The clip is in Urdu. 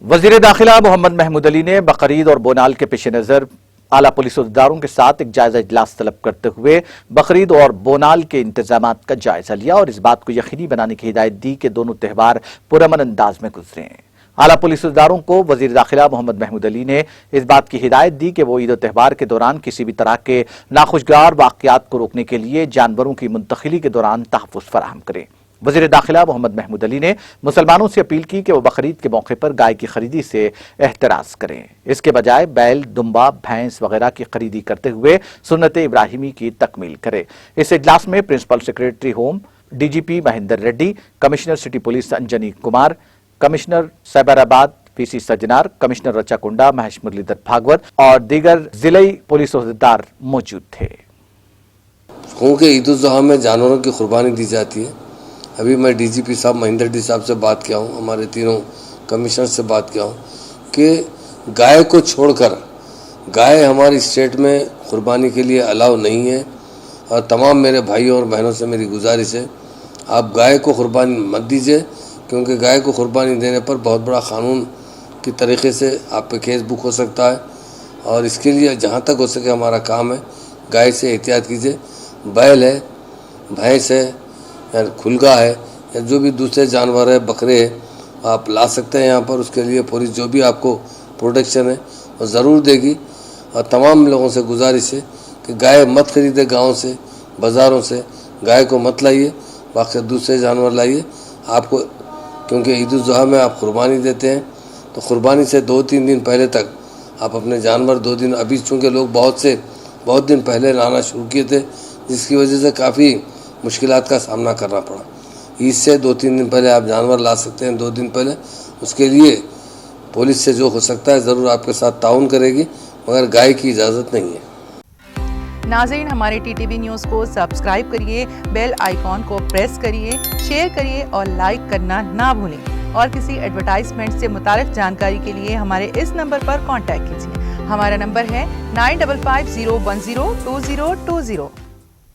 وزیر داخلہ محمد محمود علی نے بقرعید اور بونال کے پیش نظر اعلیٰ پولیس عہدیداروں کے ساتھ ایک جائزہ اجلاس طلب کرتے ہوئے بقرعید اور بونال کے انتظامات کا جائزہ لیا اور اس بات کو یقینی بنانے کی ہدایت دی کہ دونوں تہوار پرامن انداز میں گزریں۔ اعلیٰ پولیس عہدیداروں کو وزیر داخلہ محمد محمود علی نے اس بات کی ہدایت دی کہ وہ عید و تہوار کے دوران کسی بھی طرح کے ناخوشگوار واقعات کو روکنے کے لیے جانوروں کی منتقلی کے دوران تحفظ فراہم کریں۔ وزیر داخلہ محمد محمود علی نے مسلمانوں سے اپیل کی کہ وہ بقرعید کے موقع پر گائے کی خریدی سے احتراز کریں، اس کے بجائے بیل، دمبا، بھینس وغیرہ کی خریدی کرتے ہوئے سنت ابراہیمی کی تکمیل کریں۔ اس اجلاس میں principal secretary home D G P Mahender Reddy, commissioner city police Anjani Kumar, commissioner Cyberabad P C Sajjanar, commissioner Rachakonda Mahesh Muralidhar Bhagwat اور دیگر ضلعی پولیس عہدیدار موجود تھے۔ کیونکہ عید الاضحیٰ میں جانوروں کی قربانی دی جاتی ہے۔ ابھی میں ڈی جی پی صاحب مہندر ریڈی صاحب سے بات کیا ہوں، ہمارے تینوں کمشنر سے بات کیا ہوں کہ گائے کو چھوڑ کر گائے ہماری اسٹیٹ میں قربانی کے لیے الاؤ نہیں ہے، اور تمام میرے بھائیوں اور بہنوں سے میری گزارش ہے آپ گائے کو قربانی مت دیجیے، کیونکہ گائے کو قربانی دینے پر بہت بڑا قانون کی طریقے سے آپ پہ کیس بک ہو سکتا ہے، اور اس کے لیے جہاں تک ہو سکے ہمارا کام ہے گائے سے احتیاط کیجیے۔ بیل ہے، بھینس ہے یا کھلگا ہے یا جو بھی دوسرے جانور ہے، بکرے ہے، آپ لا سکتے ہیں یہاں پر، اس کے لیے پولیس جو بھی آپ کو پروٹیکشن ہے وہ ضرور دے گی۔ اور تمام لوگوں سے گزارش ہے کہ گائے مت خریدے، گاؤں سے بازاروں سے گائے کو مت لائیے، باقی دوسرے جانور لائیے آپ کو، کیونکہ عید الاضحیٰ میں آپ قربانی دیتے ہیں تو قربانی سے 2-3 دن پہلے تک آپ اپنے جانور 2 دن، ابھی چونکہ لوگ بہت دن پہلے لانا شروع کیے تھے، جس کی وجہ سے کافی مشکلات کا سامنا کرنا پڑا۔ عید سے 2-3 دن پہلے آپ جانور لا سکتے ہیں، 2 دن پہلے، اس کے لیے پولیس سے جو ہو سکتا ہے ضرور آپ کے ساتھ تعاون کرے گی، مگر گائے کی اجازت نہیں ہے۔ ناظرین، ہمارے ٹی ٹی وی نیوز کو سبسکرائب کریے، بیل آئیکن کو پریس کریے، شیئر کریے اور لائک کرنا نہ بھولیں، اور کسی ایڈورٹائزمنٹ سے متعلق جانکاری کے لیے ہمارے اس نمبر پر کانٹیکٹ کیجیے۔ ہمارا نمبر ہے 9550102020۔